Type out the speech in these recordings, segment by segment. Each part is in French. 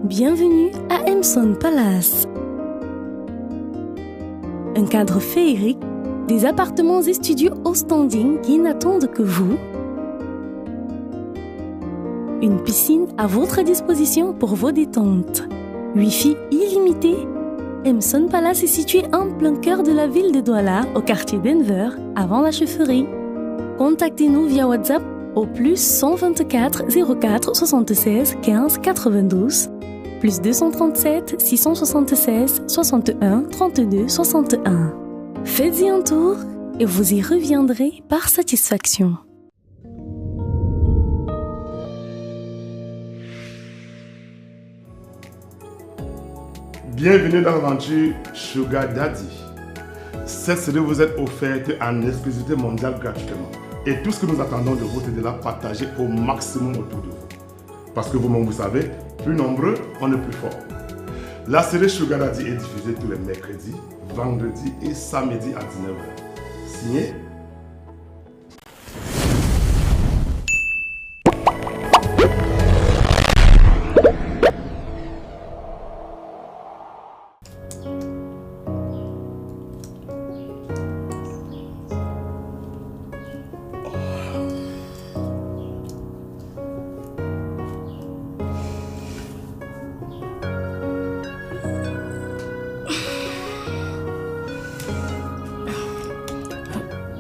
Bienvenue à Emson Palace. Un cadre féerique, des appartements et studios au standing qui n'attendent que vous. Une piscine à votre disposition pour vos détentes. Wi-Fi illimité. Emson Palace est situé en plein cœur de la ville de Douala, au quartier Denver, avant la chefferie. Contactez-nous via WhatsApp au plus 124 04 76 15 92, plus 237 676 61 32 61. Faites-y un tour et vous y reviendrez par satisfaction. Bienvenue dans l'aventure Sugar Daddy. Cette série vous est offerte en exclusivité mondiale gratuitement. Et tout ce que nous attendons de vous, c'est de la partager au maximum autour de vous. Parce que vous-même, vous savez, plus nombreux, on est plus fort. La série Sugar Daddy est diffusée tous les mercredis, vendredis et samedis à 19h. Signé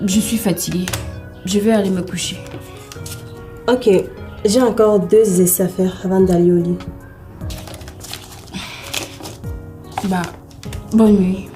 Je suis fatiguée. Je vais aller me coucher. Ok, j'ai encore 2 essais à faire avant d'aller au lit. Bonne nuit.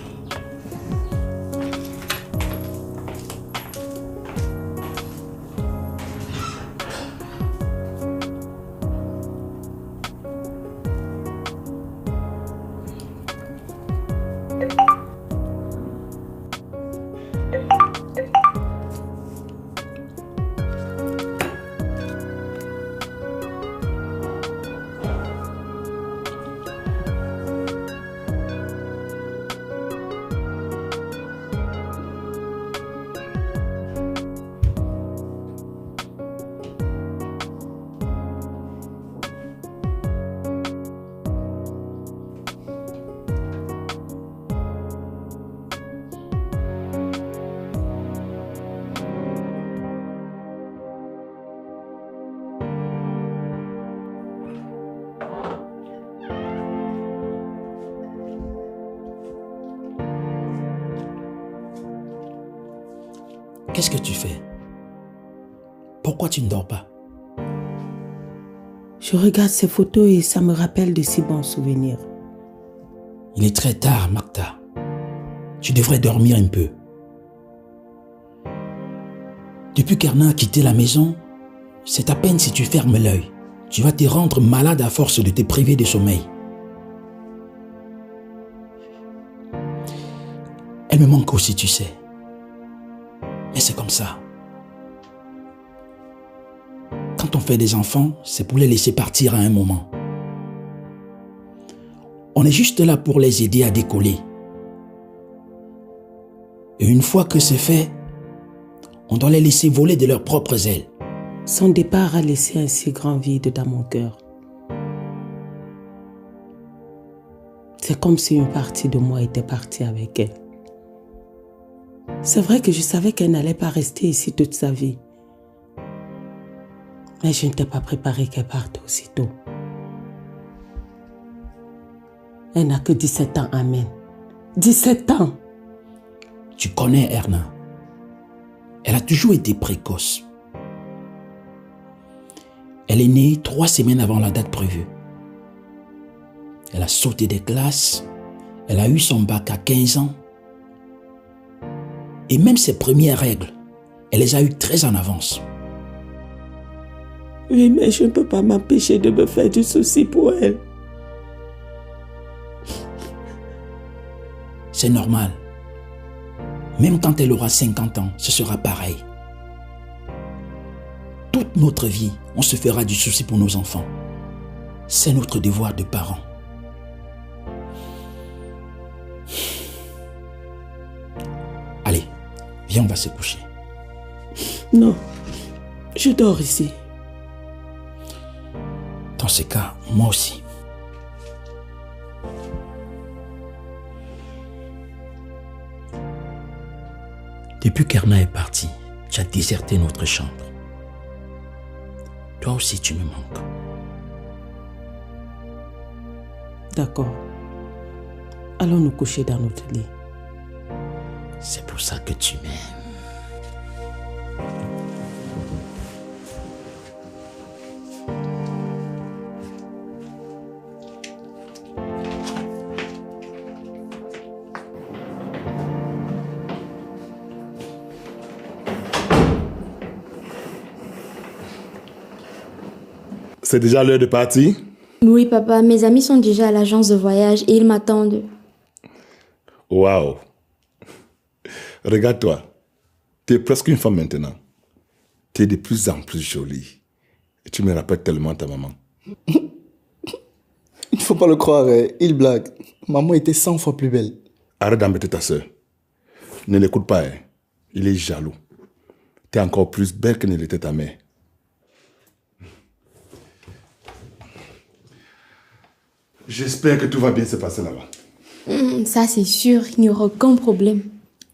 Qu'est-ce que tu fais? Pourquoi tu ne dors pas? Je regarde ces photos et ça me rappelle de si bons souvenirs. Il est très tard, Martha. Tu devrais dormir un peu. Depuis qu'Erna a quitté la maison, c'est à peine si tu fermes l'œil. Tu vas te rendre malade à force de te priver de sommeil. Elle me manque aussi, tu sais. Mais c'est comme ça. Quand on fait des enfants, c'est pour les laisser partir à un moment. On est juste là pour les aider à décoller. Et une fois que c'est fait, on doit les laisser voler de leurs propres ailes. Son départ a laissé un si grand vide dans mon cœur. C'est comme si une partie de moi était partie avec elle. C'est vrai que je savais qu'elle n'allait pas rester ici toute sa vie. Mais je n'étais pas préparée qu'elle parte aussitôt. Elle n'a que 17 ans, Amen. 17 ans! Tu connais Erna. Elle a toujours été précoce. Elle est née 3 semaines avant la date prévue. Elle a sauté des classes. Elle a eu son bac à 15 ans. Et même ses premières règles, elle les a eues très en avance. Oui, mais je ne peux pas m'empêcher de me faire du souci pour elle. C'est normal. Même quand elle aura 50 ans, ce sera pareil. Toute notre vie, on se fera du souci pour nos enfants. C'est notre devoir de parents. Allez, viens, on va se coucher. Non, je dors ici. Dans ce cas, moi aussi. Depuis qu'Erna est partie, tu as déserté notre chambre. Toi aussi, tu me manques. D'accord. Allons nous coucher dans notre lit. C'est pour ça que tu m'aimes. C'est déjà l'heure de partir? Oui, papa, mes amis sont déjà à l'agence de voyage et ils m'attendent. Waouh! Regarde-toi. Tu es presque une femme maintenant. Tu es de plus en plus jolie. Et tu me rappelles tellement ta maman. Il ne faut pas le croire, il blague. Maman était 100 fois plus belle. Arrête d'embêter ta soeur. Ne l'écoute pas, hein. Il est jaloux. Tu es encore plus belle que ne l'était ta mère. J'espère que tout va bien se passer là-bas. Ça, c'est sûr, il n'y aura aucun problème.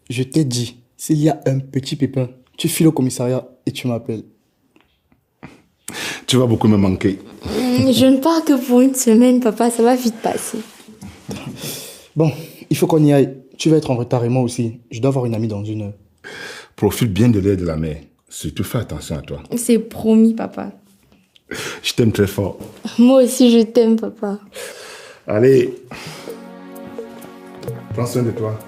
Je t'ai dit, s'il y a un petit pépin, tu files au commissariat et tu m'appelles. Tu vas beaucoup me manquer. Je ne pars que pour une semaine, papa, ça va vite passer. Bon, il faut qu'on y aille. Tu vas être en retard et moi aussi. Je dois avoir une amie dans 1 heure. Profite bien de l'air de la mer. Surtout fais attention à toi. C'est promis, papa. Je t'aime très fort. Moi aussi, je t'aime, papa. Allez. Prends soin de toi.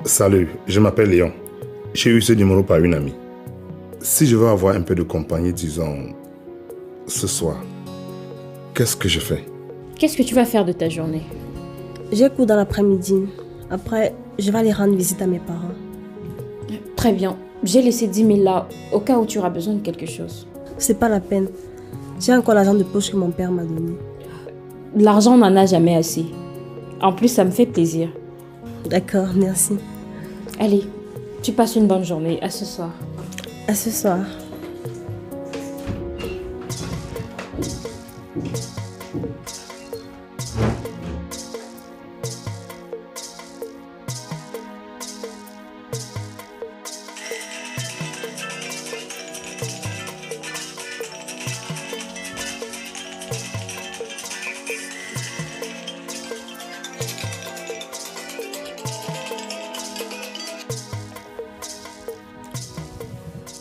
Salut, je m'appelle Léon. J'ai eu ce numéro par une amie. Si je veux avoir un peu de compagnie, disons, ce soir, qu'est-ce que je fais? Qu'est-ce que tu vas faire de ta journée? J'ai cours dans l'après-midi. Après, je vais aller rendre visite à mes parents. Très bien. J'ai laissé 10 000 là, au cas où tu auras besoin de quelque chose. C'est pas la peine. J'ai encore l'argent de poche que mon père m'a donné. L'argent n'en a jamais assez. En plus, ça me fait plaisir. D'accord, merci. Allez, tu passes une bonne journée. À ce soir. À ce soir.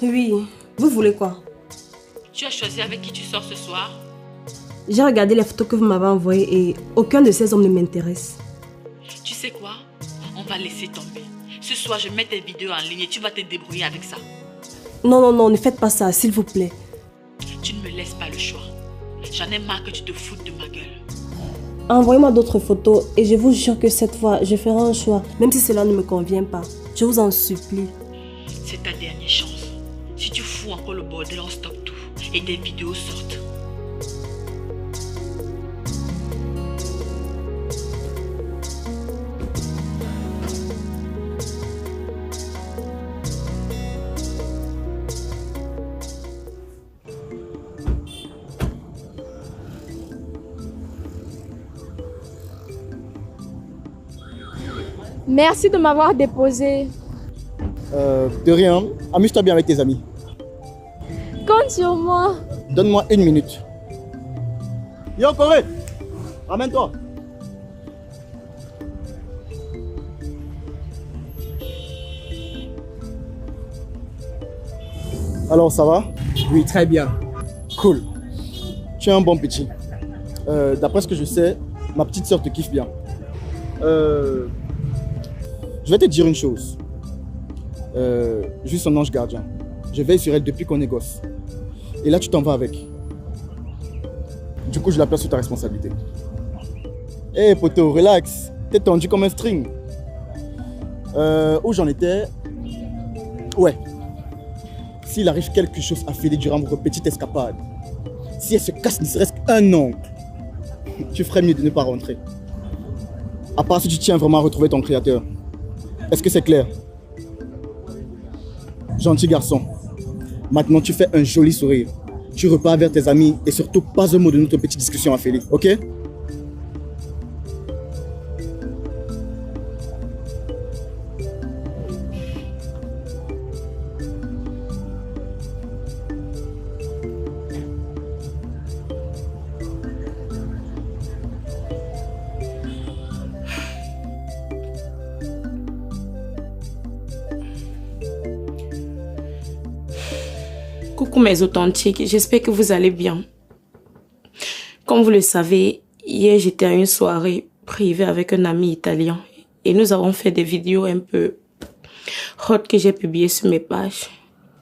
Oui, vous voulez quoi? Tu as choisi avec qui tu sors ce soir? J'ai regardé les photos que vous m'avez envoyées et aucun de ces hommes ne m'intéresse. Tu sais quoi? On va laisser tomber. Ce soir, je mets tes vidéos en ligne et tu vas te débrouiller avec ça. Non, non, non, ne faites pas ça, s'il vous plaît. Tu ne me laisses pas le choix. J'en ai marre que tu te foutes de ma gueule. Envoyez-moi d'autres photos et je vous jure que cette fois, je ferai un choix, même si cela ne me convient pas. Je vous en supplie. C'est ta dernière chance. Si tu fous encore le bordel, on stoppe tout et tes vidéos sortent. Merci de m'avoir déposé. De rien, amuse-toi bien avec tes amis. Compte sur moi. Donne-moi 1 minute. Yo, Corée, ramène-toi. Alors, ça va? Oui, très bien. Cool. Tu es un bon petit. D'après ce que je sais, ma petite sœur te kiffe bien. Je vais te dire une chose. Je suis son ange gardien. Je veille sur elle depuis qu'on est gosse. Et là, tu t'en vas avec. Du coup, je la place sous ta responsabilité. Hé, poteau, relax. T'es tendu comme un string. Où j'en étais? Ouais. S'il arrive quelque chose à Félix durant votre petite escapade, si elle se casse ne serait-ce qu'un ongle, tu ferais mieux de ne pas rentrer. À part si tu tiens vraiment à retrouver ton créateur. Est-ce que c'est clair? Gentil garçon. Maintenant, tu fais un joli sourire. Tu repars vers tes amis et surtout pas un mot de notre petite discussion à Félix, ok? Coucou mes authentiques, j'espère que vous allez bien. Comme vous le savez, hier j'étais à une soirée privée avec un ami italien et nous avons fait des vidéos un peu hot que j'ai publiées sur mes pages.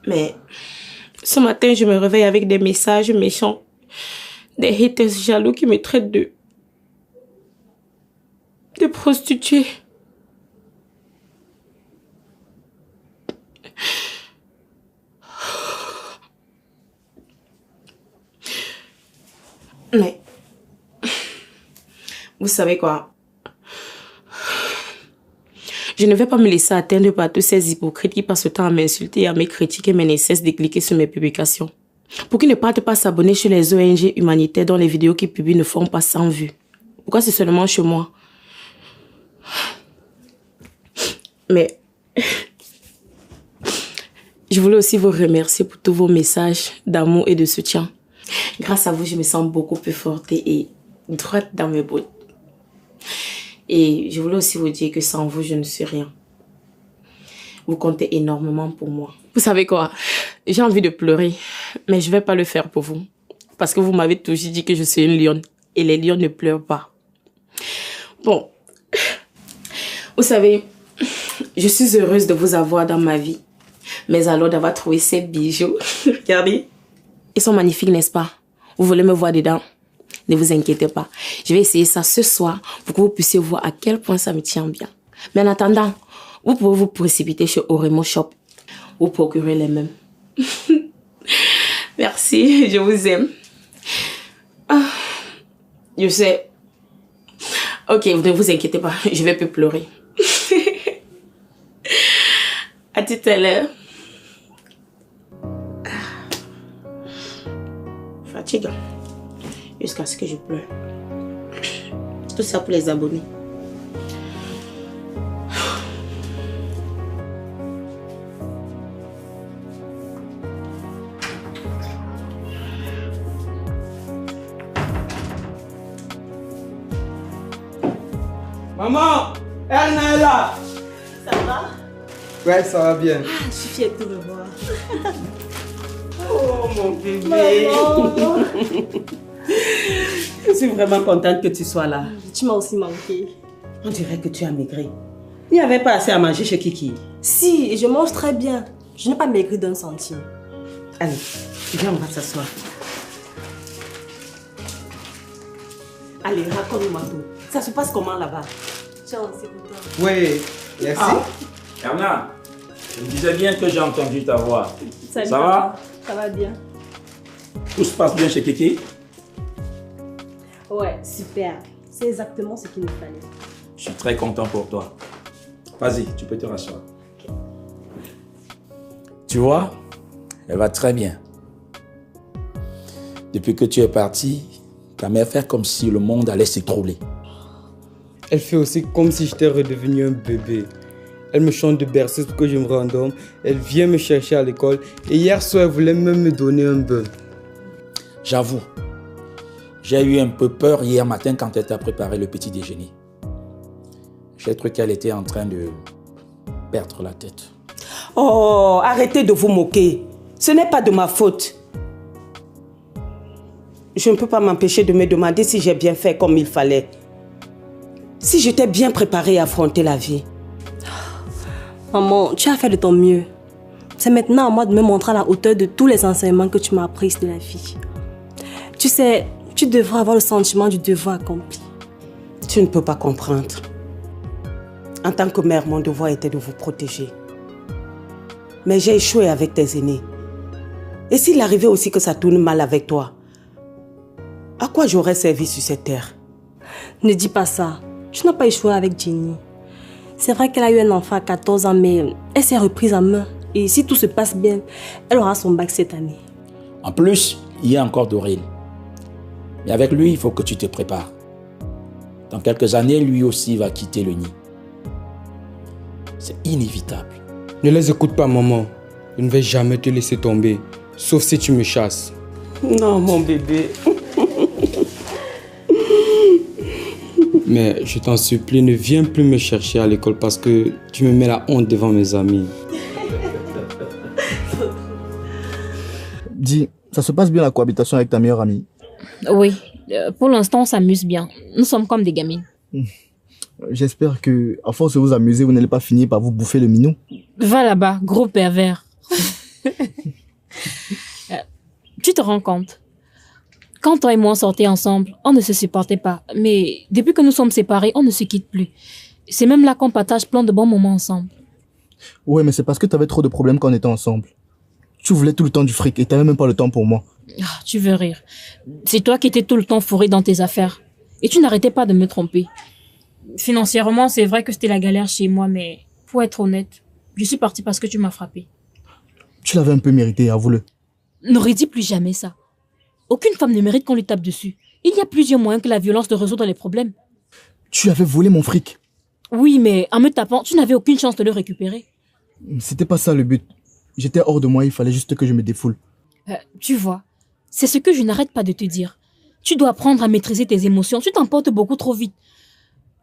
Mais ce matin, je me réveille avec des messages méchants, des haters jaloux qui me traitent de prostituée. Mais, vous savez quoi? Je ne vais pas me laisser atteindre par tous ces hypocrites qui passent le temps à m'insulter et à me critiquer mais ne cessent de cliquer sur mes publications. Pour qu'ils ne partent pas s'abonner chez les ONG humanitaires dont les vidéos qu'ils publient ne font pas 100 vues. Pourquoi c'est seulement chez moi? Mais, je voulais aussi vous remercier pour tous vos messages d'amour et de soutien. Grâce à vous, je me sens beaucoup plus forte et droite dans mes bottes. Et je voulais aussi vous dire que sans vous, je ne suis rien. Vous comptez énormément pour moi. Vous savez quoi? J'ai envie de pleurer, mais je ne vais pas le faire pour vous. Parce que vous m'avez toujours dit que je suis une lionne. Et les lions ne pleurent pas. Bon. Vous savez, je suis heureuse de vous avoir dans ma vie. Mais alors d'avoir trouvé ces bijoux. Regardez. Ils sont magnifiques, n'est-ce pas? Vous voulez me voir dedans? Ne vous inquiétez pas. Je vais essayer ça ce soir pour que vous puissiez voir à quel point ça me tient bien. Mais en attendant, vous pouvez vous précipiter chez Oremo Shop. Vous procurer les mêmes. Merci, je vous aime. Ah, je sais. Ok, ne vous inquiétez pas, je vais plus pleurer. À tout à l'heure. Fatigant. Jusqu'à ce que je pleure. Tout ça pour les abonnés. Maman, Erna est là. Ça va? Ouais, ça va bien. Ah, je suis fière de te revoir. Oh mon bébé. Je suis vraiment contente que tu sois là. Tu m'as aussi manqué. On dirait que tu as maigri. Il n'y avait pas assez à manger chez Kiki. Si, je mange très bien. Je n'ai pas maigri d'un centime. Allez, viens, on va s'asseoir. Allez, raconte-moi tout. Ça se passe comment là-bas? Tiens, c'est pour toi. Oui, merci. Erna, je me disais bien que j'ai entendu ta voix. Salut, ça va? Ça va bien. Tout se passe bien chez Kiki? Ouais, super. C'est exactement ce qu'il nous fallait. Je suis très content pour toi. Vas-y, tu peux te rasseoir. Okay. Tu vois, elle va très bien. Depuis que tu es parti, ta mère fait comme si le monde allait s'écrouler. Elle fait aussi comme si j'étais redevenu un bébé. Elle me chante de berceuse pour que je me rendorme. Elle vient me chercher à l'école. Et hier soir, elle voulait même me donner un bain. J'avoue, j'ai eu un peu peur hier matin quand elle t'a préparé le petit déjeuner. J'ai cru qu'elle était en train de perdre la tête. Oh, arrêtez de vous moquer. Ce n'est pas de ma faute. Je ne peux pas m'empêcher de me demander si j'ai bien fait comme il fallait. Si j'étais bien préparée à affronter la vie. Maman, tu as fait de ton mieux. C'est maintenant à moi de me montrer à la hauteur de tous les enseignements que tu m'as appris de la vie. Tu sais, tu devrais avoir le sentiment du devoir accompli. Tu ne peux pas comprendre. En tant que mère, mon devoir était de vous protéger. Mais j'ai échoué avec tes aînés. Et s'il arrivait aussi que ça tourne mal avec toi, à quoi j'aurais servi sur cette terre? Ne dis pas ça. Tu n'as pas échoué avec Jenny. C'est vrai qu'elle a eu un enfant à 14 ans, mais elle s'est reprise en main. Et si tout se passe bien, elle aura son bac cette année. En plus, il y a encore Doril. Mais avec lui, il faut que tu te prépares. Dans quelques années, lui aussi va quitter le nid. C'est inévitable. Ne les écoute pas, maman. Je ne vais jamais te laisser tomber, sauf si tu me chasses. Non, mon bébé. Mais je t'en supplie, ne viens plus me chercher à l'école parce que tu me mets la honte devant mes amis. Dis, ça se passe bien la cohabitation avec ta meilleure amie? Oui, pour l'instant on s'amuse bien. Nous sommes comme des gamines. J'espère que, à force de vous amuser, vous n'allez pas finir par vous bouffer le minou. Va là-bas, gros pervers. Tu te rends compte? Quand toi et moi on sortait ensemble, on ne se supportait pas. Mais depuis que nous sommes séparés, on ne se quitte plus. C'est même là qu'on partage plein de bons moments ensemble. Ouais, mais c'est parce que tu avais trop de problèmes quand on était ensemble. Tu voulais tout le temps du fric et tu n'avais même pas le temps pour moi. Ah, tu veux rire. C'est toi qui étais tout le temps fourré dans tes affaires. Et tu n'arrêtais pas de me tromper. Financièrement, c'est vrai que c'était la galère chez moi, mais pour être honnête, je suis partie parce que tu m'as frappé. Tu l'avais un peu mérité, avoue-le. Ne redis plus jamais ça. Aucune femme ne mérite qu'on lui tape dessus. Il y a plusieurs moyens que la violence de résoudre les problèmes. Tu avais volé mon fric. Oui, mais en me tapant, tu n'avais aucune chance de le récupérer. C'était pas ça le but. J'étais hors de moi, il fallait juste que je me défoule. Tu vois, c'est ce que je n'arrête pas de te dire. Tu dois apprendre à maîtriser tes émotions. Tu t'emportes beaucoup trop vite.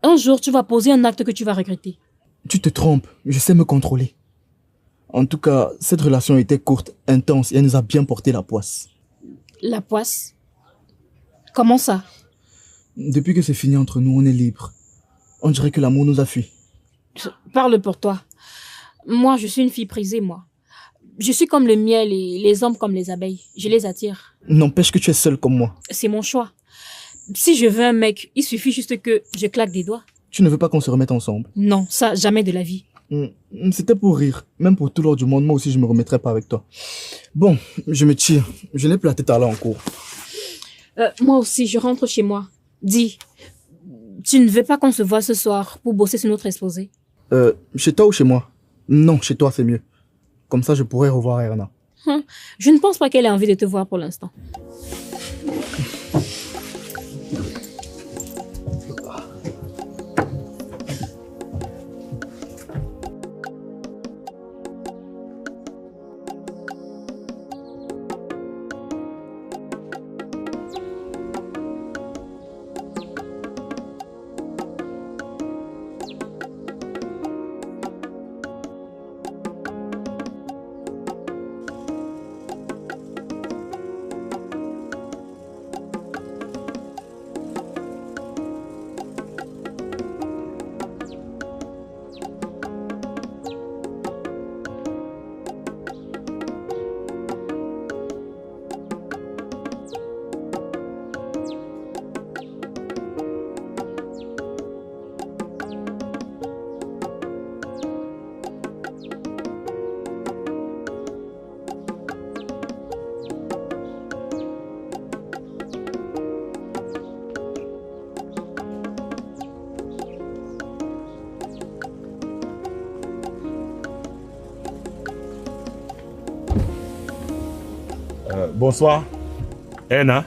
Un jour, tu vas poser un acte que tu vas regretter. Tu te trompes, je sais me contrôler. En tout cas, cette relation était courte, intense et elle nous a bien porté la poisse. La poisse? Comment ça? Depuis que c'est fini entre nous, on est libre. On dirait que l'amour nous a fui. Parle pour toi. Moi, je suis une fille prisée, moi. Je suis comme le miel et les hommes comme les abeilles. Je les attire. N'empêche que tu es seule comme moi. C'est mon choix. Si je veux un mec, il suffit juste que je claque des doigts. Tu ne veux pas qu'on se remette ensemble? Non, ça, jamais de la vie. C'était pour rire. Même pour tout l'or du monde, moi aussi, je me remettrai pas avec toi. Bon, je me tire. Je n'ai plus la tête à aller en cours. Moi aussi, je rentre chez moi. Dis, tu ne veux pas qu'on se voit ce soir pour bosser sur notre exposé? Chez toi ou chez moi? Non, chez toi, c'est mieux. Comme ça, je pourrais revoir Erna. Je ne pense pas qu'elle ait envie de te voir pour l'instant. Bonsoir. Erna?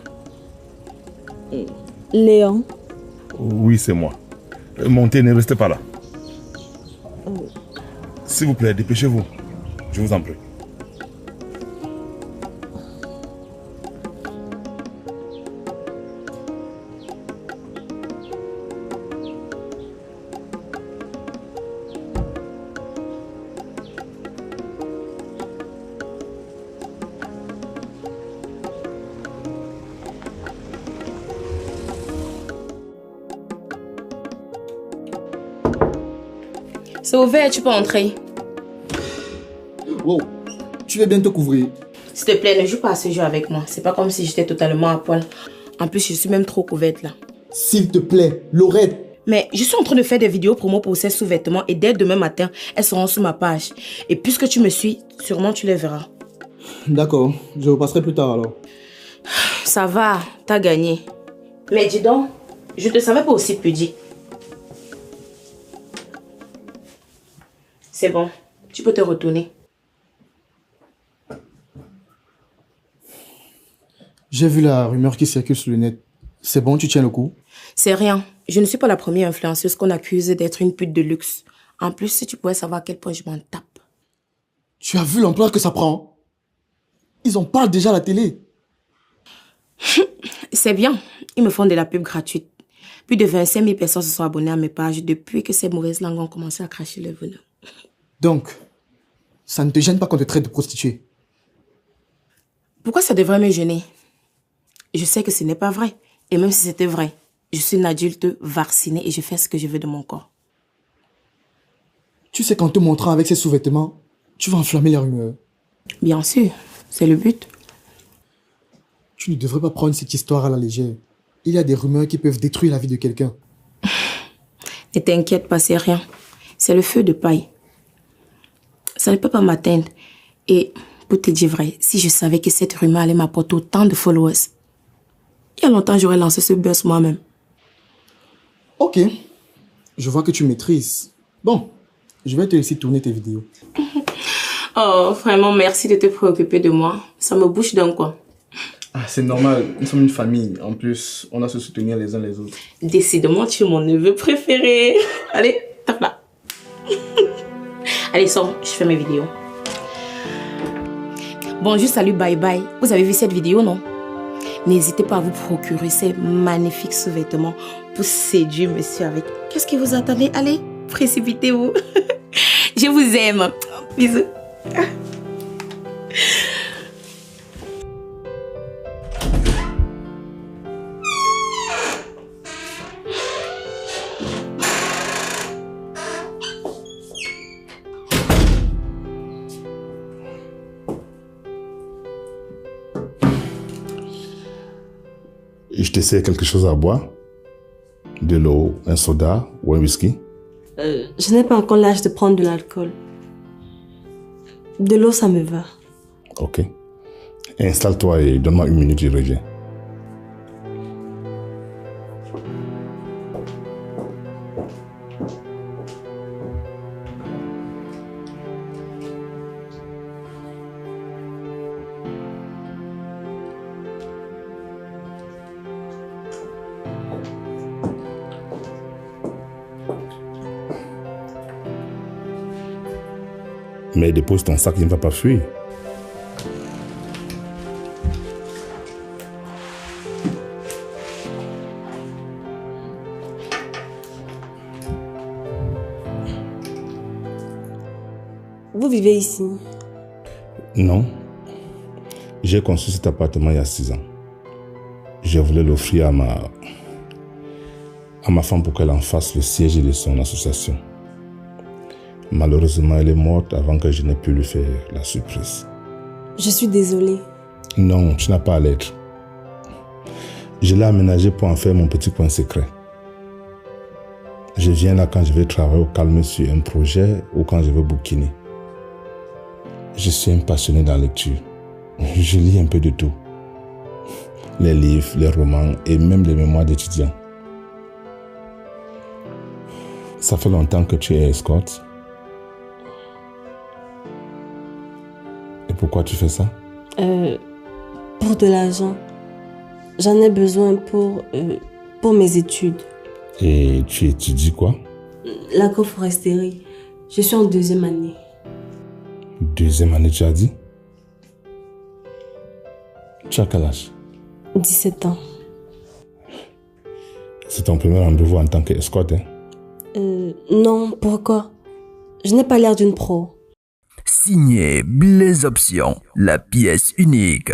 Léon? Oui, c'est moi. Montez, ne restez pas là. S'il vous plaît, dépêchez-vous. Je vous en prie. C'est ouvert, tu peux entrer. Wow, tu veux bien te couvrir? S'il te plaît, ne joue pas à ce jeu avec moi. C'est pas comme si j'étais totalement à poil. En plus, je suis même trop couverte là. S'il te plaît, Laurette. Mais je suis en train de faire des vidéos promo pour ces sous-vêtements et dès demain matin, elles seront sur ma page. Et puisque tu me suis, sûrement tu les verras. D'accord, je vous passerai plus tard alors. Ça va, t'as gagné. Mais dis donc, je te savais pas aussi pudique. C'est bon, tu peux te retourner. J'ai vu la rumeur qui circule sur le net. C'est bon, tu tiens le coup? C'est rien. Je ne suis pas la première influenceuse qu'on accuse d'être une pute de luxe. En plus, si tu pouvais savoir à quel point je m'en tape. Tu as vu l'ampleur que ça prend? Ils en parlent déjà à la télé. C'est bien. Ils me font de la pub gratuite. Plus de 25 000 personnes se sont abonnées à mes pages depuis que ces mauvaises langues ont commencé à cracher le venin. Donc, ça ne te gêne pas qu'on te traite de prostituée? Pourquoi ça devrait me gêner? Je sais que ce n'est pas vrai. Et même si c'était vrai, je suis une adulte vaccinée et je fais ce que je veux de mon corps. Tu sais qu'en te montrant avec ces sous-vêtements, tu vas enflammer les rumeurs. Bien sûr, c'est le but. Tu ne devrais pas prendre cette histoire à la légère. Il y a des rumeurs qui peuvent détruire la vie de quelqu'un. Ne t'inquiète pas, c'est rien. C'est le feu de paille. Ça ne peut pas m'atteindre. Et pour te dire vrai, si je savais que cette rumeur allait m'apporter autant de followers, il y a longtemps j'aurais lancé ce buzz moi-même. Ok, je vois que tu maîtrises. Bon, je vais te laisser tourner tes vidéos. Oh, vraiment, merci de te préoccuper de moi. Ça me bouche d'un coin. Ah, c'est normal, nous sommes une famille. En plus, on a se soutenir les uns les autres. Décidément, tu es mon neveu préféré. Allez, tape là. Allez, sors, je fais mes vidéos. Bonjour, salut, bye bye. Vous avez vu cette vidéo, non? N'hésitez pas à vous procurer ces magnifiques sous-vêtements pour séduire monsieur avec. Qu'est-ce que vous attendez? Allez, précipitez-vous. Je vous aime. Bisous. Je te sers quelque chose à boire? De l'eau, un soda ou un whisky? Je n'ai pas encore l'âge de prendre de l'alcool. De l'eau, ça me va. Ok. Installe-toi et donne-moi 1 minute, je reviens. Mais dépose ton sac, il ne va pas fuir. Vous vivez ici? Non. J'ai construit cet appartement il y a 6 ans. Je voulais l'offrir à ma femme pour qu'elle en fasse le siège de son association. Malheureusement, elle est morte avant que je n'ai pu lui faire la surprise. Je suis désolée. Non, tu n'as pas à l'être. Je l'ai aménagé pour en faire mon petit coin secret. Je viens là quand je vais travailler au calme sur un projet ou quand je veux bouquiner. Je suis un passionné dans la lecture. Je lis un peu de tout. Les livres, les romans et même les mémoires d'étudiants. Ça fait longtemps que tu es escorte. Et pourquoi tu fais ça? Pour de l'argent. J'en ai besoin pour mes études. Et tu étudies quoi? L'agroforesterie. Je suis en 2e année. 2e année, tu as dit? Tu as quel âge? 17 ans. C'est ton premier rendez-vous en tant qu'escorte, hein? Non, pourquoi? Je n'ai pas l'air d'une pro. Signé Blaise Option, la pièce unique.